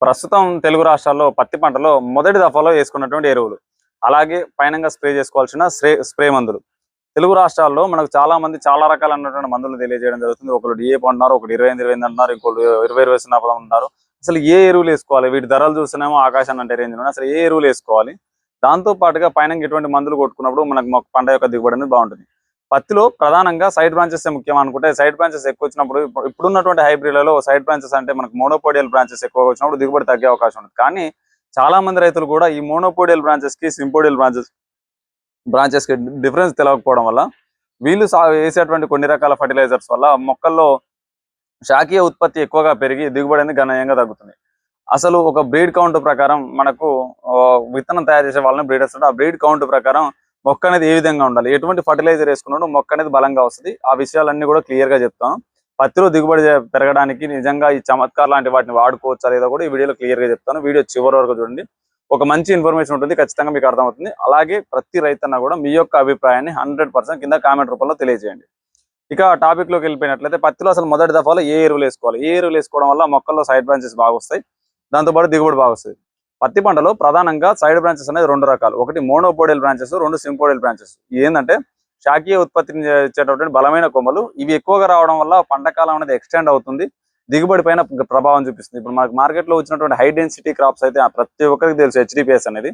ప్రస్తుతం తెలుగు రాష్ట్రాల్లో పత్తి పంటలో మొదటి దఫాలో వేసుకున్నటువంటి ఎరువులు, అలాగే పైనంగా స్ప్రే చేసుకోవాల్సిన స్ప్రే మందులు. తెలుగు రాష్ట్రాల్లో మనకు చాలా మంది చాలా రకాలైనటువంటి మందులు తెలియజేయడం జరుగుతుంది. ఒకరు డిఏపి అంటున్నారు, ఒకటి 25-25 అంటున్నారు, ఇంకోటి 20-20 అంటున్నారు. అసలు ఏ ఎరువులు వేసుకోవాలి? వీటి ధరలు చూస్తేనేమో ఆకాశాన్ని అంటే రేంజ్ ఉన్నాయి. అసలు ఏ ఎరువులు వేసుకోవాలి? దాంతో పాటుగా పైన ఎటువంటి మందులు కొట్టుకున్నప్పుడు మనకు పంట యొక్క దిగుబడి అనేది బాగుంటుంది. పత్తిలో ప్రధానంగా సైడ్ బ్రాంచెస్ ముఖ్యం అనుకుంటే, సైడ్ బ్రాంచెస్ ఎక్కువ వచ్చినప్పుడు ఇప్పుడున్నటువంటి హైబ్రిడ్లలో సైడ్ బ్రాంచెస్ అంటే మనకు మోనోపోడియల్ బ్రాంచెస్ ఎక్కువగా వచ్చినప్పుడు దిగుబడి తగ్గే అవకాశం ఉంది. కానీ చాలా మంది రైతులు కూడా ఈ మోనోపోడియల్ బ్రాంచెస్ కి సింపోడియల్ బ్రాంచెస్ కి డిఫరెన్స్ తెలియకపోవడం వల్ల వీళ్ళు వేసేటువంటి కొన్ని రకాల ఫర్టిలైజర్స్ వల్ల మొక్కల్లో శాఖీయ ఉత్పత్తి ఎక్కువగా పెరిగి దిగుబడి అనేది గణనీయంగా తగ్గుతుంది. అసలు ఒక బ్రీడ్ కౌంట్ ప్రకారం మనకు విత్తనం తయారు చేసే వాళ్ళని బ్రీడర్స్ ఉంటే, ఆ బ్రీడ్ కౌంట్ ప్రకారం మొక్క అనేది ఏ విధంగా ఉండాలి, ఎటువంటి ఫర్టిలైజర్ వేసుకున్నాడు మొక్క అనేది బలంగా వస్తుంది, ఆ విషయాలన్నీ కూడా క్లియర్ గా చెప్తాను. పత్తిలో దిగుబడి పెరగడానికి నిజంగా ఈ చమత్కార్ లాంటి వాటిని వాడుకోవచ్చా లేదా కూడా ఈ వీడియోలో క్లియర్ గా చెప్తాను. వీడియో చివరి వరకు చూడండి, ఒక మంచి ఇన్ఫర్మేషన్ ఉంటుంది, ఖచ్చితంగా మీకు అర్థమవుతుంది. అలాగే ప్రతి రైతన్న కూడా మీ యొక్క అభిప్రాయాన్ని 100% కింద కామెంట్ రూపంలో తెలియజేయండి. ఇక టాపిక్ లోకి వెళ్ళిపోయినట్లయితే, పత్తిలో అసలు మొదటి దఫాలో ఏ ఎరువులు వేసుకోవాలి, ఏ ఎరువులు వేసుకోవడం వల్ల మొక్కల్లో సైడ్ బ్రాంచెస్ బాగా వస్తాయి, దాంతోపాటు దిగుబడి బాగా వస్తుంది. పత్తి పంటలో ప్రధానంగా సైడ్ బ్రాంచెస్ అనేది రెండు రకాలు, ఒకటి మోనోపోడియల్ బ్రాంచెస్, రెండు సింపోడియల్ బ్రాంచెస్. ఏంటంటే శాఖీయ ఉత్పత్తిని ఇచ్చేటటువంటి బలమైన కొమ్మలు. ఇవి ఎక్కువగా రావడం వల్ల పంట కాలం అనేది ఎక్స్టెండ్ అవుతుంది, దిగుబడి పైన ప్రభావం చూపిస్తుంది. ఇప్పుడు మనకు మార్కెట్ లో వచ్చినటువంటి హై డెన్సిటీ క్రాప్స్ అయితే ప్రతి ఒక్కరికి తెలుసు హెచ్డిపిఎస్ అనేది.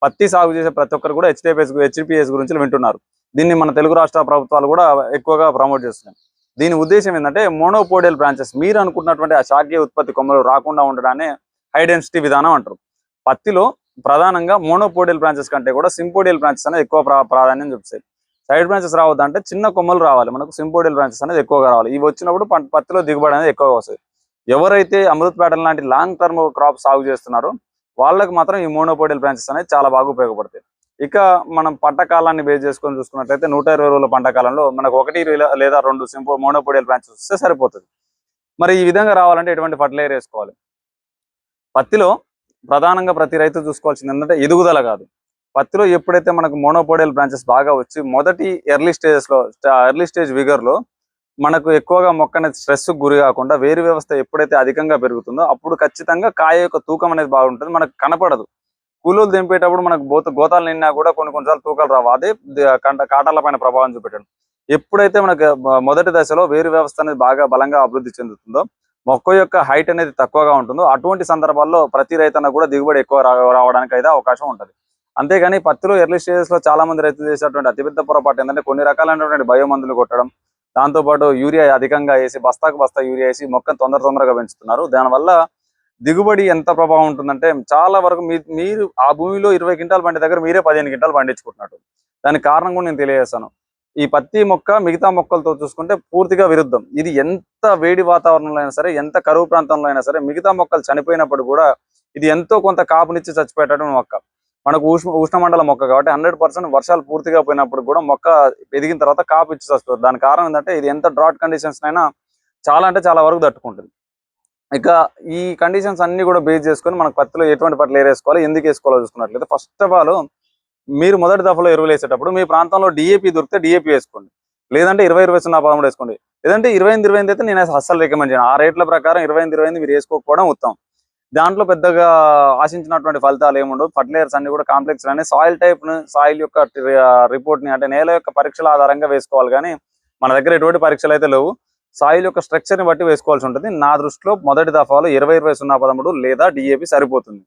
పత్తి సాగు చేసే ప్రతి ఒక్కరు కూడా హెచ్డిపిఎస్ గురించి వింటున్నారు. దీన్ని మన తెలుగు రాష్ట్ర ప్రభుత్వాలు కూడా ఎక్కువగా ప్రమోట్ చేస్తున్నాయి. దీని ఉద్దేశం ఏంటంటే మోనోపోడియల్ బ్రాంచెస్, మీరు అనుకుంటున్నటువంటి ఆ శాఖీయ ఉత్పత్తి కొమ్మలు రాకుండా ఉండడాన్ని హై డెన్సిటీ విధానం అంటారు. పత్తిలో ప్రధానంగా మోనోపోడియల్ బ్రాంచెస్ కంటే కూడా సింపోడియల్ బ్రాంచెస్ అనేది ఎక్కువ ప్రాధాన్యం చూపిస్తాయి. సైడ్ బ్రాంచెస్ రావద్దంటే చిన్న కొమ్మలు రావాలి, మనకు సింపోడియల్ బ్రాంచెస్ అనేది ఎక్కువగా రావాలి. ఇవి వచ్చినప్పుడు పత్తిలో దిగుబడి అనేది ఎక్కువగా వస్తుంది. ఎవరైతే అమృత్ ప్యాటర్న్ లాంటి లాంగ్ టర్మ్ క్రాప్ సాగు చేస్తున్నారో వాళ్ళకి మాత్రం ఈ మోనోపోడియల్ బ్రాంచెస్ అనేది చాలా బాగా ఉపయోగపడతాయి. ఇక మనం పంట కాలాన్ని బేస్ చేసుకొని చూసుకున్నట్లయితే 120 రోజుల పంట కాలంలో మనకు 1 లేదా 2 మోనోపోడియల్ బ్రాంచెస్ వస్తే సరిపోతుంది. మరి ఈ విధంగా రావాలంటే ఎటువంటి ఫర్టిలైజర్ వేసుకోవాలి? పత్తిలో ప్రధానంగా ప్రతి రైతు చూసుకోవాల్సింది ఏంటంటే ఎదుగుదల కాదు. పత్తిలో ఎప్పుడైతే మనకు మోనోపోడియల్ బ్రాంచెస్ బాగా వచ్చి మొదటి ఎర్లీ స్టేజ్ విగర్ లో మనకు ఎక్కువగా మొక్క అనేది స్ట్రెస్ గురి కాకుండా వేరు వ్యవస్థ ఎప్పుడైతే అధికంగా పెరుగుతుందో అప్పుడు ఖచ్చితంగా కాయ యొక్క తూకం అనేది బాగుంటుంది, మనకు కనపడదు. కూలీలు దింపేటప్పుడు మనకు గోతాలు నిన్నా కూడా కొన్నిసార్లు తూకాలు రావు, అదే కాటాల పైన ప్రభావం చూపెట్టడం. ఎప్పుడైతే మనకు మొదటి దశలో వేరు వ్యవస్థ అనేది బాగా బలంగా అభివృద్ధి చెందుతుందో, మొక్క యొక్క హైట్ అనేది తక్కువగా ఉంటుందో, అటువంటి సందర్భాల్లో ప్రతి రైతన్న కూడా దిగుబడి ఎక్కువ రావడానికి అయితే అవకాశం ఉంటుంది. అంతేగాని పత్తిలో ఎర్లీ స్టేజెస్ లో చాలా మంది రైతులు చేసేటువంటి అతిపెద్ద పొరపాటు ఏంటంటే కొన్ని రకాలైనటువంటి బయోమందులు కొట్టడం, దాంతోపాటు యూరియా అధికంగా వేసి బస్తాకు బస్తా యూరియా వేసి మొక్కను తొందరగా పెంచుతున్నారు. దానివల్ల దిగుబడి ఎంత ప్రభావం ఉంటుందంటే చాలా వరకు మీరు ఆ భూమిలో 20 క్వింటాలు పండే దగ్గర మీరే 15 క్వింటాలు పండించుకుంటున్నట్టు. దానికి కారణం కూడా నేను తెలియజేస్తాను. ఈ పత్తి మొక్క మిగతా మొక్కలతో చూసుకుంటే పూర్తిగా విరుద్ధం. ఇది ఎంత వేడి వాతావరణంలో అయినా సరే, ఎంత కరువు ప్రాంతంలో అయినా సరే, మిగతా మొక్కలు చనిపోయినప్పుడు కూడా ఇది ఎంతో కొంత కాపునిచ్చి చచ్చిపోయేటటువంటి మొక్క. మనకు ఉష్ణమండల మొక్క కాబట్టి 100% వర్షాలు పూర్తిగా పోయినప్పుడు కూడా మొక్క ఎదిగిన తర్వాత కాపు ఇచ్చి చచ్చిపోతుంది. దాని కారణం ఏంటంటే ఇది ఎంత డ్రాట్ కండిషన్స్ అయినా చాలా అంటే చాలా వరకు తట్టుకుంటుంది. ఇక ఈ కండిషన్స్ అన్ని కూడా బేస్ చేసుకొని మనకు పత్తిలో ఎటువంటి ఫర్టిలైజర్ వేసుకోవాలి, ఎందుకు వేసుకోవాలో చూసుకున్నట్లయితే, ఫస్ట్ ఆఫ్ ఆల్ మీరు మొదటి దఫలో ఎరువులు వేసేటప్పుడు మీ ప్రాంతంలో డిఏపి దొరికితే డిఏపి వేసుకోండి, లేదంటే 20-20-13 వేసుకోండి. లేదంటే 25-25 అయితే నేను అస్సలు రికమెండ్ చేయను. ఆ రేట్ల ప్రకారం 25-25 మీరు వేసుకోకపోవడం ఉత్తమం. దాంట్లో పెద్దగా ఆశించినటువంటి ఫలితాలు ఏముండవు. ఫర్టిలైజర్స్ అన్ని కూడా కాంప్లెక్స్ అని సాయిల్ టైప్ ను, సాయిల్ యొక్క రిపోర్ట్ ని, అంటే నేల యొక్క పరీక్షల ఆధారంగా వేసుకోవాలి. కానీ మన దగ్గర ఎటువంటి పరీక్షలు అయితే లేవు. సాయిల్ యొక్క స్ట్రక్చర్ ని బట్టి వేసుకోవాల్సి ఉంటుంది. నా దృష్టిలో మొదటి దఫాలో 20-20-13 లేదా డిఏపి సరిపోతుంది.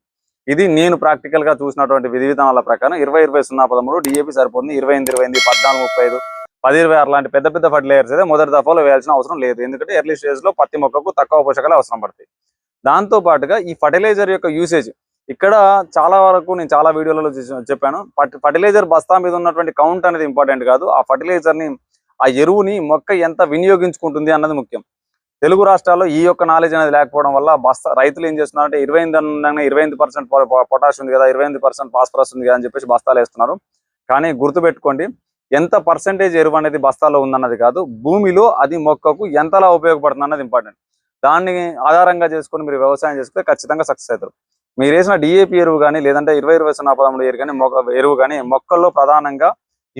ఇది నేను ప్రాక్టికల్ గా చూసినటువంటి విధి విధానాల ప్రకారం 20-20-13 డిఏపి సరిపోతుంది. 25-25, 14-35, 10-26 లాంటి పెద్ద పెద్ద ఫర్టిలైజర్స్ అయితే మొదటి దఫాలో వేయాల్సిన అవసరం లేదు. ఎందుకంటే ఎర్లీ స్టేజ్ లో పత్తి మొక్కకు తక్కువ పోషకాలు అవసరం పడతాయి. దాంతో పాటుగా ఈ ఫర్టిలైజర్ యొక్క యూసేజ్ ఇక్కడ చాలా వరకు నేను చాలా వీడియోలలో చెప్పాను. ఫర్టిలైజర్ బస్తా మీద ఉన్నటువంటి కౌంట్ అనేది ఇంపార్టెంట్ కాదు, ఆ ఫర్టిలైజర్ ని, ఆ ఎరువుని మొక్క ఎంత వినియోగించుకుంటుంది అన్నది ముఖ్యం. తెలుగు రాష్ట్రాల్లో ఈ యొక్క నాలెడ్జ్ అనేది లేకపోవడం వల్ల రైతులు ఏం చేస్తున్నారంటే 25% పొటాష్ ఉంది కదా, 25% ఫాస్ఫరస్ ఉంది కదా అని చెప్పేసి బస్తాలు వేస్తున్నారు. కానీ గుర్తుపెట్టుకోండి, ఎంత పర్సెంటేజ్ ఎరువు అనేది బస్తాలో ఉందన్నది కాదు, భూమిలో అది మొక్కకు ఎంతలా ఉపయోగపడుతుంది అన్నది ఇంపార్టెంట్. దాన్ని ఆధారంగా చేసుకొని మీరు వ్యవసాయం చేస్తే ఖచ్చితంగా సక్సెస్ అవుతారు. మీరు వేసిన డిఏపి ఎరువు కానీ, లేదంటే 20-20-13 ఎరువు కానీ మొక్కల్లో ప్రధానంగా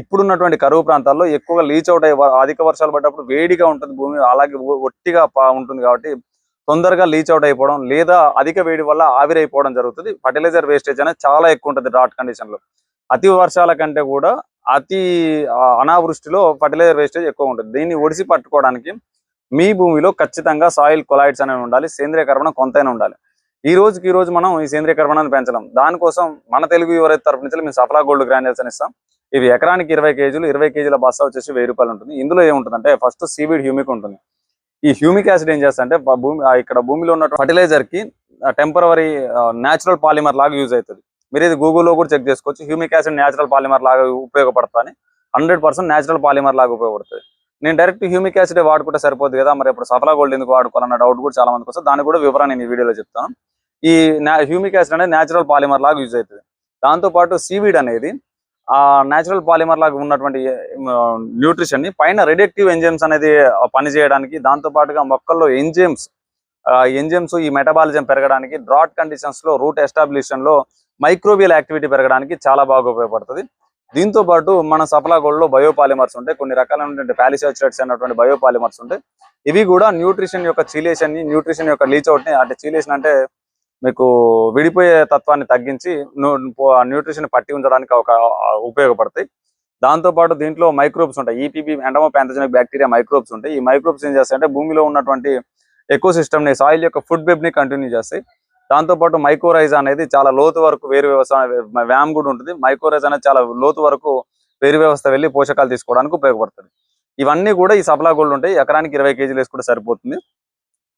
ఇప్పుడున్నటువంటి కరువు ప్రాంతాల్లో ఎక్కువగా లీచ్ అవుట్ అయ్యే అధిక వర్షాలు పడ్డప్పుడు వేడిగా ఉంటుంది భూమి, అలాగే ఒట్టిగా ఉంటుంది కాబట్టి తొందరగా లీచ్ అవుట్ అయిపోవడం లేదా అధిక వేడి వల్ల ఆవిరైపోవడం జరుగుతుంది. ఫర్టిలైజర్ వేస్టేజ్ అనేది చాలా ఎక్కువ ఉంటుంది డ్రాట్ కండిషన్ లో. అతి వర్షాల కంటే కూడా అతి అనావృష్టిలో ఫర్టిలైజర్ వేస్టేజ్ ఎక్కువ ఉంటుంది. దీన్ని ఒడిసి పట్టుకోవడానికి మీ భూమిలో ఖచ్చితంగా సాయిల్ కొలాయిడ్స్ అనేవి ఉండాలి, సేంద్రియ కర్బనం కొంతైనా ఉండాలి. ఈ రోజు మనం ఈ సేంద్రియ కర్బనాన్ని పెంచలేం. దానికోసం మన తెలుగు యువరైతే తరపు నుంచి మేము సఫలా గోల్డ్ గ్రాన్యూల్స్ అని ఇస్తాం. ఇవి ఎకరానికి 20 కేజీలు, 20 కేజీల బస్తా వచ్చేసి 1000 రూపాయలు ఉంటుంది. ఇందులో ఏముంటుందంటే ఫస్ట్ సీవీడ్ హ్యూమిక్ ఉంటుంది. ఈ హ్యూమిక్ యాసిడ్ ఏం చేస్తా అంటే ఇక్కడ భూమిలో ఉన్న ఫర్టిలైజర్ కి టెంపరరీ న్యాచురల్ పాలిమర్ లాగా యూజ్ అవుతుంది. మీరు ఇది గూగుల్లో కూడా చెక్ చేసుకోవచ్చు. హ్యూమిక్ యాసిడ్ న్యాచురల్ పాలిమర్ లాగా ఉపయోగపడుతుంది. 100% న్యాచురల్ పాలిమర్ లాగా ఉపయోగపడుతుంది. నేను డైరెక్ట్ హ్యూమిక్ యాసిడ్ వాడుకుంటే సరిపోదు కదా, మరి ఇప్పుడు సఫలా గోల్డ్ ఎందుకు వాడుకోవాలన్న డౌట్ కూడా చాలా మందికి వస్తుంది. దాన్ని కూడా వివరణ నేను ఈ వీడియోలో చెప్తాను. ఈ హ్యూమిక్ యాసిడ్ అనేది న్యాచురల్ పాలిమర్ లాగా యూజ్ అవుతుంది. దాంతోపాటు సీవీడ్ అనేది ఆ న్యాచురల్ పాలిమర్ లాగా ఉన్నటువంటి న్యూట్రిషన్ ని పైన రెడక్టివ్ ఎంజైమ్స్ అనేది పనిచేయడానికి, దాంతో పాటుగా మొక్కల్లో ఎంజైమ్స్ ఈ మెటబాలిజం పెరగడానికి, డ్రాట్ కండిషన్స్ లో రూట్ ఎస్టాబ్లిషన్ లో మైక్రోబియల్ యాక్టివిటీ పెరగడానికి చాలా బాగా ఉపయోగపడుతుంది. దీంతో పాటు మన సఫలా గోల్డ్ లో బయోపాలిమర్స్ ఉంటాయి, కొన్ని రకాలైనటువంటి పాలిసాచురేట్స్ అనేటువంటి బయోపాలిమర్స్ ఉంటాయి. ఇవి కూడా న్యూట్రిషన్ యొక్క చీలేషన్ ని, న్యూట్రిషన్ యొక్క లీచ్ అవుట్ ని, అంటే చీలేషన్ అంటే మీకు విడిపోయే తత్వాన్ని తగ్గించి న్యూట్రిషన్ పట్టి ఉంచడానికి ఉపయోగపడతాయి. దాంతో పాటు దీంట్లో మైక్రోబ్స్ ఉంటాయి, ఈపీబీ ఎండమో ప్యాంథోజెనిక్ బ్యాక్టీరియా మైక్రోబ్స్ ఉంటాయి. ఈ మైక్రోబ్స్ ఏం చేస్తాయంటే భూమిలో ఉన్నటువంటి ఎకో సిస్టమ్ ని, సాయిల్ యొక్క ఫుడ్ వెబ్ ని కంటిన్యూ చేస్తాయి. దాంతో పాటు మైక్రోరైజ్ అనేది చాలా లోతు వరకు వేరు వ్యవస్థ వ్యామ్ కూడా ఉంటుంది. మైక్రోరైజ్ అనేది చాలా లోతు వరకు వేరు వ్యవస్థ వెళ్ళి పోషకాలు తీసుకోవడానికి ఉపయోగపడుతుంది. ఇవన్నీ కూడా ఈ సఫలా గోల్డ్ ఉంటాయి. ఎకరానికి 20 కేజీలు వేసుకుంటే సరిపోతుంది.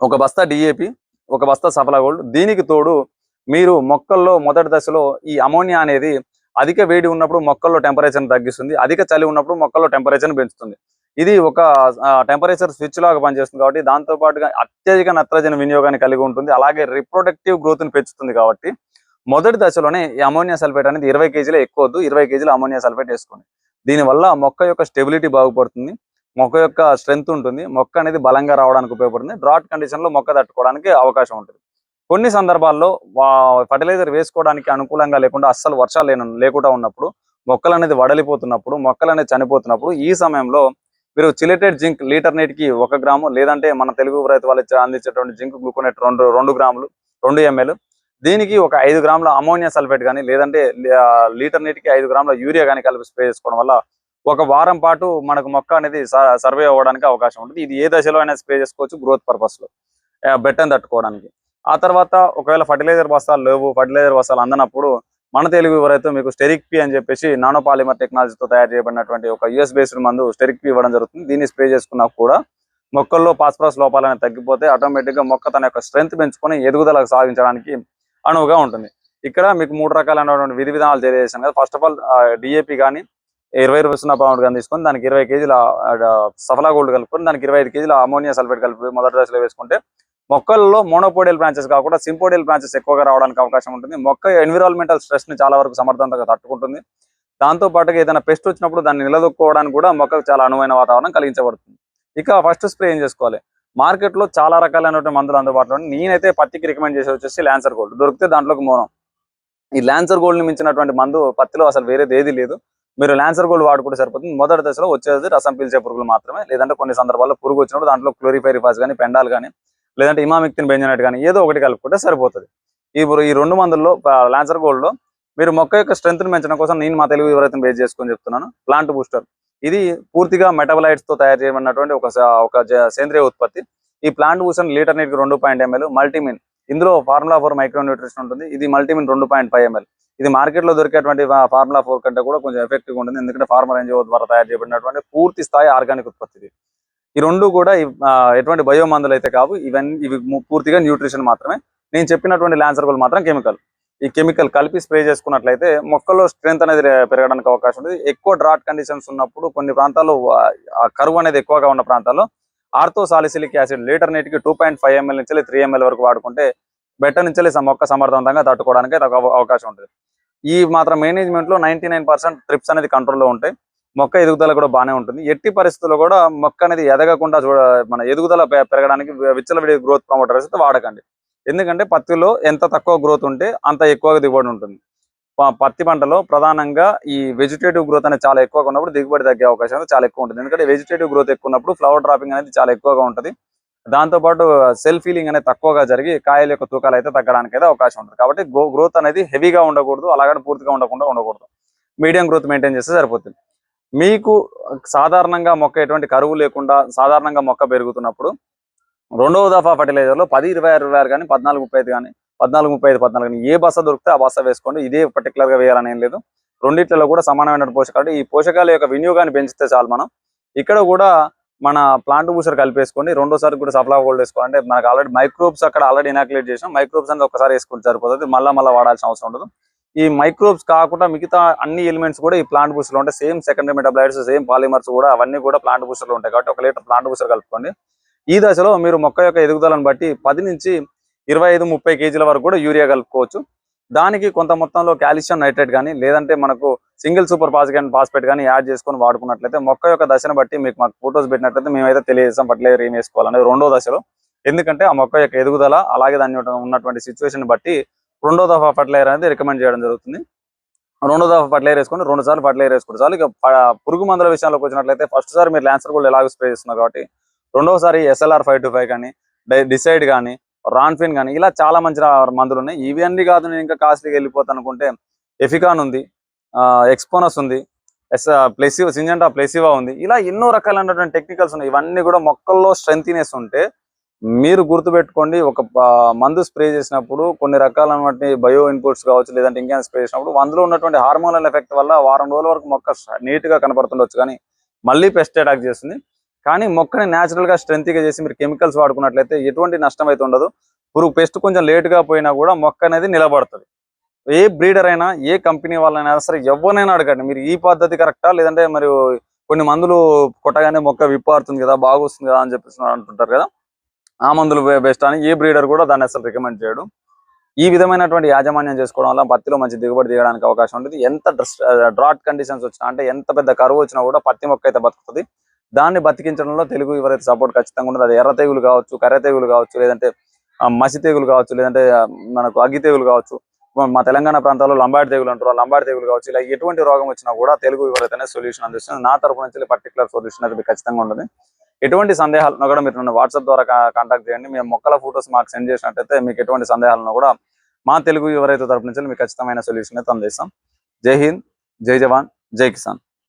ఒక బస్తా డిఏపి, ఒక బస్తా సఫలా గోల్డ్. దీనికి తోడు మీరు మొక్కల్లో మొదటి దశలో ఈ అమోనియా అనేది అధిక వేడి ఉన్నప్పుడు మొక్కల్లో టెంపరేచర్ తగ్గిస్తుంది, అధిక చలి ఉన్నప్పుడు మొక్కల్లో టెంపరేచర్ పెంచుతుంది. ఇది ఒక టెంపరేచర్ స్విచ్ లాగా పనిచేస్తుంది కాబట్టి దాంతో పాటుగా అత్యధిక నత్రజని వినియోగాన్ని కలిగి ఉంటుంది. అలాగే రిప్రొడక్టివ్ గ్రోత్ ని పెంచుతుంది. కాబట్టి మొదటి దశలోనే ఈ అమోనియా సల్ఫేట్ అనేది 20 కేజీలు ఎక్కువ వద్దు, 20 కేజీలు అమోనియా సల్ఫేట్ వేసుకోండి. దీనివల్ల మొక్క యొక్క స్టెబిలిటీ బాగుపడుతుంది, మొక్క యొక్క స్ట్రెంగ్త్ ఉంటుంది, మొక్క అనేది బలంగా రావడానికి ఉపయోగపడుతుంది. డ్రాట్ కండిషన్ లో మొక్క తట్టుకోవడానికి అవకాశం ఉంటుంది. కొన్ని సందర్భాల్లో ఫర్టిలైజర్ వేసుకోవడానికి అనుకూలంగా లేకుండా అస్సలు వర్షాలు లేకుండా ఉన్నప్పుడు, మొక్కలు అనేది వడలిపోతున్నప్పుడు, మొక్కలు అనేది చనిపోతున్నప్పుడు, ఈ సమయంలో మీరు చిలేటెడ్ జింక్ లీటర్ నీటికి 1 గ్రాము, లేదంటే మన తెలుగు రైతు వాళ్ళు అందించేటువంటి జింక్ గ్లూకోనేట్ 2 గ్రాములు, 2 ml, దీనికి ఒక 5 గ్రాముల అమోనియా సల్ఫేట్ కానీ, లేదంటే లీటర్ నీటికి 5 గ్రాముల యూరియా కానీ కలిపి స్ప్రే చేసుకోవడం వల్ల ఒక వారం పాటు మనకు మొక్క అనేది సర్వే అవ్వడానికి అవకాశం ఉంటుంది. ఇది ఏ దశలో అయినా స్ప్రే చేసుకోవచ్చు, గ్రోత్ పర్పస్ లో బెట్టని తట్టుకోవడానికి. ఆ తర్వాత ఒకవేళ ఫర్టిలైజర్ బస్తాలు లేవు, ఫర్టిలైజర్ బస్తాలు అందనప్పుడు మన తెలుగు ఎవరైతే మీకు స్టెరిక్ పి అని చెప్పేసి నానో పాలిమర్ టెక్నాలజీతో తయారు చేయబడినటువంటి ఒక యుఎస్ బేస్డ్ మందు స్టెరిక్ పి ఇవ్వడం జరుగుతుంది. దీన్ని స్ప్రే చేసుకున్నా కూడా మొక్కల్లో ఫాస్ఫరస్ లోపాలని తగ్గిపోతే ఆటోమేటిక్ గా మొక్క తన యొక్క స్ట్రెంత్ పెంచుకొని ఎదుగుదలకు సాధించడానికి అనువుగా ఉంటుంది. ఇక్కడ మీకు 3 రకాలైనటువంటి విధి విధానాలు తెలియజేశాను కదా. ఫస్ట్ ఆఫ్ ఆల్ డిఏపి కానీ 20 రూపాయల పౌండ్ కానీ తీసుకొని దానికి 20 కేజీల సఫలా గోల్డ్ కలుపుకొని దానికి 25 కేజీల అమోనియా సల్ఫేట్ కలిపి మొదటి దశలో వేసుకుంటే మొక్కల్లో మోనోపోడియల్ బ్రాంచెస్ కాకుండా సింపోడియల్ బ్రాంచెస్ ఎక్కువగా రావడానికి అవకాశం ఉంటుంది. మొక్క ఎన్విరాన్మెంటల్ స్ట్రెస్ ని చాలా వరకు సమర్థవంతంగా తట్టుకుంటుంది. దాంతో పాటుగా ఏదైనా పెస్ట్ వచ్చినప్పుడు దాన్ని నిలదొక్కుకోవడానికి కూడా మొక్కకు చాలా అనువైన వాతావరణం కలిగించబడుతుంది. ఇక ఫస్ట్ స్ప్రే ఏం చేసుకోవాలి? మార్కెట్ లో చాలా రకాలైనటువంటి మందులు అందుబాటులో ఉన్నాయి. నేనైతే పత్తికి రికమెండ్ చేసి వచ్చేసి ల్యాన్సర్ గోల్డ్, దొరికితే దాంట్లోకి మోనో. ఈ ల్యాన్సర్ గోల్డ్ ని మించినటువంటి మందు పత్తిలో అసలు వేరేది ఏది లేదు. మీరు ల్యాన్సర్ గోల్డ్ వాడుకుంటే సరిపోతుంది. మొదటి దశలో వచ్చేది రసం పీల్చే పురుగులు మాత్రమే, లేదంటే కొన్ని సందర్భాల్లో పురుగు వచ్చినప్పుడు దాంట్లో క్లోరిఫైరిఫాస్ కానీ, పెండాల్ కానీ, లేదంటే ఇమామిక్తిన్ బెంజోనేట్ కానీ ఏదో ఒకటి కలుపుకుంటే సరిపోతుంది. ఈ 2 మందుల్లో ల్యాన్సర్ గోల్డ్ లో మీరు మొక్క యొక్క స్ట్రెంత్ ని పెంచడం కోసం నేను మా తెలుగు ఎవరైతే బేస్ చేసుకొని చెప్తున్నాను, ప్లాంట్ బూస్టర్. ఇది పూర్తిగా మెటబలైట్స్ తో తయారు చేయబడినటువంటి ఒక సేంద్రియ ఉత్పత్తి. ఈ ప్లాంట్ బూస్టర్ లీటర్ నీటికి 2.5 ml. మల్టీమిన్, ఇందులో ఫార్ములా 4 మైక్రో న్యూట్రిషన్ ఉంటుంది. ఇది మల్టీమిన్ 2.5 ml. ఇది మార్కెట్ లో దొరికేటువంటి ఫార్ములా 4 కంటే కూడా కొంచెం ఎఫెక్టివ్ ఉంటుంది, ఎందుకంటే ఫార్మర్ ఎన్జిఓ ద్వారా తయారు చేయబడినటువంటి పూర్తి స్థాయి ఆర్గానిక్ ఉత్పత్తి. ఈ 2 కూడా ఎటువంటి బయో మందులు అయితే కావు. ఇవి పూర్తిగా న్యూట్రిషన్ మాత్రమే. నేను చెప్పినటువంటి ల్యాన్సర్ గోల్డ్ మాత్రం కెమికల్. ఈ కెమికల్ కలిపి స్ప్రే చేసుకున్నట్లయితే మొక్కల్లో స్ట్రెంత్ అనేది పెరగడానికి అవకాశం ఉంటుంది. ఎక్కువ డ్రాట్ కండిషన్స్ ఉన్నప్పుడు కొన్ని ప్రాంతాల్లో కరువు అనేది ఎక్కువగా ఉన్న ప్రాంతాల్లో ఆర్థో సాలిసిలిక్ యాసిడ్ లీటర్ నీటికి 2.5 ml నుంచి 3 ml వరకు వాడుకుంటే బెట్ట నుంచి మొక్క సమర్థవంతంగా తట్టుకోవడానికి అవకాశం ఉంటుంది. ఈ మాత్రం మేనేజ్మెంట్ లో 99% ట్రిప్స్ అనేది కంట్రోల్లో ఉంటాయి. మొక్క ఎదుగుదల కూడా బాగానే ఉంటుంది. ఎట్టి పరిస్థితుల్లో కూడా మొక్క అనేది ఎదగకుండా మన ఎదుగుదల పెరగడానికి విచ్చలవిడి గ్రోత్ ప్రమోటర్స్ అయితే వాడకండి. ఎందుకంటే పత్తిలో ఎంత తక్కువ గ్రోత్ ఉంటే అంత ఎక్కువగా దిగుబడి ఉంటుంది. పత్తి పంటలో ప్రధానంగా ఈ వెజిటేటివ్ గ్రోత్ అనేది చాలా ఎక్కువగా ఉన్నప్పుడు దిగుబడి తగ్గే అవకాశం చాలా ఎక్కువ ఉంటుంది. ఎందుకంటే వెజిటేటివ్ గ్రోత్ ఎక్కువ ఉన్నప్పుడు ఫ్లవర్ డ్రాపింగ్ అనేది చాలా ఎక్కువగా ఉంటుంది. దాంతోపాటు సెల్ఫ్ హీలింగ్ అనేది తక్కువగా జరిగి కాయల యొక్క తూకాలు అయితే తగ్గడానికి అయితే అవకాశం ఉంటుంది. కాబట్టి గ్రోత్ అనేది హెవీగా ఉండకూడదు, అలాగని పూర్తిగా ఉండకూడదు. మీడియం గ్రోత్ మెయింటైన్ చేస్తే సరిపోతుంది. మీకు సాధారణంగా మొక్క ఎటువంటి కరువు లేకుండా సాధారణంగా మొక్క పెరుగుతున్నప్పుడు రెండవ దఫా ఫర్టిలైజర్లో 10-20-26 కానీ 14-35 కానీ 14-35-14 కానీ ఏ బస్స దొరికితే ఆ బస్స వేసుకోండి. ఇదే పర్టికులర్గా వేయాలని ఏం లేదు. రెండిట్లలో కూడా సమానమైన పోషకాలు, ఈ పోషకాల యొక్క వినియోగాన్ని పెంచితే చాలు. మనం ఇక్కడ కూడా మన ప్లాంట్ బూస్టర్ కలిపేసుకోండి. రెండోసారి కూడా సప్లా గోల్డ్ వేసుకోవాలి. అంటే మనకు ఆల్రెడీ మైక్రోబ్స్ అక్కడ ఆల్రెడీ ఇనాక్యులేట్ చేసాం. మైక్రోబ్స్ అనేది ఒకసారి వేసుకుంటే సరిపోతుంది, మళ్ళీ వాడాల్సిన అవసరం ఉండదు. ఈ మైక్రోబ్స్ కాకుండా మిగతా అన్ని ఎలిమెంట్స్ కూడా ఈ ప్లాంట్ బూస్టర్ లో ఉంటాయి. సేమ్ సెకండరీ మెటాబలైట్స్, సేమ్ పాలిమర్స్ కూడా అవన్నీ కూడా ప్లాంట్ బూస్టర్ లో ఉంటాయి. కాబట్టి 1 లీటర్ ప్లాంట్ బూస్టర్ కలుపుకోండి. ఈ దశలో మీరు మొక్క యొక్క ఎదుగుదలను బట్టి 10 నుంచి 25-30 కేజీల వరకు కూడా యూరియా కలుపుకోవచ్చు. దానికి కొంత మొత్తంలో కాల్షియం నైట్రేట్ కానీ లేదంటే మనకు సింగిల్ సూపర్ ఫాస్ఫేట్ కానీ యాడ్ చేసుకొని వాడుకున్నట్లయితే మొక్క యొక్క దశను బట్టి మాకు ఫోటోస్ పెట్టినట్లయితే మేమైతే తెలియజేస్తాం ఫర్టిలైజర్ ఏం వేసుకోవాలనేది రెండో దశలో. ఎందుకంటే ఆ మొక్క యొక్క ఎదుగుదల అలాగే దాని ఉన్నటువంటి సిచ్యువేషన్ బట్టి రెండో దఫా ఫర్టిలైజర్ అనేది రికమెండ్ చేయడం జరుగుతుంది. రెండో దఫా ఫర్టిలైజర్ వేసుకొని 2 సార్లు ఫర్టిలైజర్ వేసుకుంటే చాలు. ఇక పురుగు మందుల విషయంలోకి వచ్చినట్లయితే ఫస్ట్ సారి మీరు ల్యాన్సర్ గోల్డ్ ఎలాగో స్ప్రే చేస్తున్నారు కాబట్టి రెండోసారి SLR 525 కానీ డిసైడ్ కానీ రాన్ఫిన్ కానీ ఇలా చాలా మంచి మందులు ఉన్నాయి. ఇవన్నీ కాదు నేను ఇంకా కాస్ట్లీగా వెళ్ళిపోతాను అనుకుంటే ఎఫికాన్ ఉంది, ఎక్స్పోనస్ ఉంది, సింజెంటా ప్లెసివా ఉంది. ఇలా ఎన్నో రకాలైనటువంటి టెక్నికల్స్ ఉన్నాయి. ఇవన్నీ కూడా మొక్కల్లో స్ట్రెంగ్తీనెస్ ఉంటే మీరు గుర్తుపెట్టుకోండి. ఒక మందు స్ప్రే చేసినప్పుడు కొన్ని రకాలైనటువంటి బయో ఇన్పుట్స్ కావచ్చు లేదంటే ఇంకేమైనా స్ప్రే చేసినప్పుడు అందులో ఉన్నటువంటి హార్మోనల్ ఎఫెక్ట్ వల్ల వారం రోజుల వరకు మొక్క నీట్ గా కనపడుతుండొచ్చు, కానీ మళ్ళీ పెస్ట్ అటాక్ చేస్తుంది. కానీ మొక్కని న్యాచురల్ గా స్ట్రెంగ్త్ గా చేసి మీరు కెమికల్స్ వాడుకున్నట్లయితే ఎటువంటి నష్టం అయితే ఉండదు. పెస్ట్ కొంచెం లేట్ గా పోయినా కూడా మొక్క అనేది నిలబడుతుంది. ఏ బ్రీడర్ అయినా ఏ కంపెనీ వాళ్ళైనా సరే ఎవరినైనా అడగండి, మీరు ఈ పద్ధతి కరెక్టా లేదంటే మరి కొన్ని మందులు కొట్టగానే మొక్క విప్పారుతుంది కదా, బాగా వస్తుంది కదా అని చెప్పేసి అంటుంటారు కదా, ఆ మందులు బెస్ట్ అని ఏ బ్రీడర్ కూడా దాన్ని అసలు రికమెండ్ చేయడం. ఈ విధమైనటువంటి యాజమాన్యం చేసుకోవడం వల్ల పత్తిలో మంచి దిగుబడి తీయడానికి అవకాశం ఉంటుంది. ఎంత డ్రాట్ కండిషన్స్ వచ్చినా అంటే ఎంత పెద్ద కరువు వచ్చినా కూడా పత్తి మొక్క అయితే బతుకుతుంది. దాన్ని బతికించడంలో తెలుగు ఎవరైతే సపోర్ట్ ఖచ్చితంగా ఉంటుంది. అది ఎర్ర తెగులు కావచ్చు, కర్ర తెగులు కావచ్చు, లేదంటే మసి తెగులు కావచ్చు, లేదంటే మనకు అగ్గి తెగులు కావచ్చు, మా తెలంగాణ ప్రాంతాల్లో లంబాడి తెగులు అంటారు, లంబాడి తెగులు కావచ్చు. ఇలా ఎటువంటి రోగం వచ్చినా కూడా తెలుగు ఎవరైతేనే సొల్యూషన్ అందిస్తుంది. నా తరపు నుంచి పర్టికులర్ సొల్యూషన్ అయితే ఖచ్చితంగా ఉంటుంది. ఎటువంటి సందేహాలను కూడా మీరు నన్ను వాట్సాప్ ద్వారా కాంటాక్ట్ చేయండి. మేము మొక్కల ఫోటోస్ మాకు సెండ్ చేసినట్టయితే మీకు ఎటువంటి సందేహాలను కూడా మా తెలుగు ఎవరైతే తరపు నుంచి మీకు ఖచ్చితమైన సొల్యూషన్ అయితే అందిస్తాం. జై హింద్, జై జవాన్, జై కిసాన్.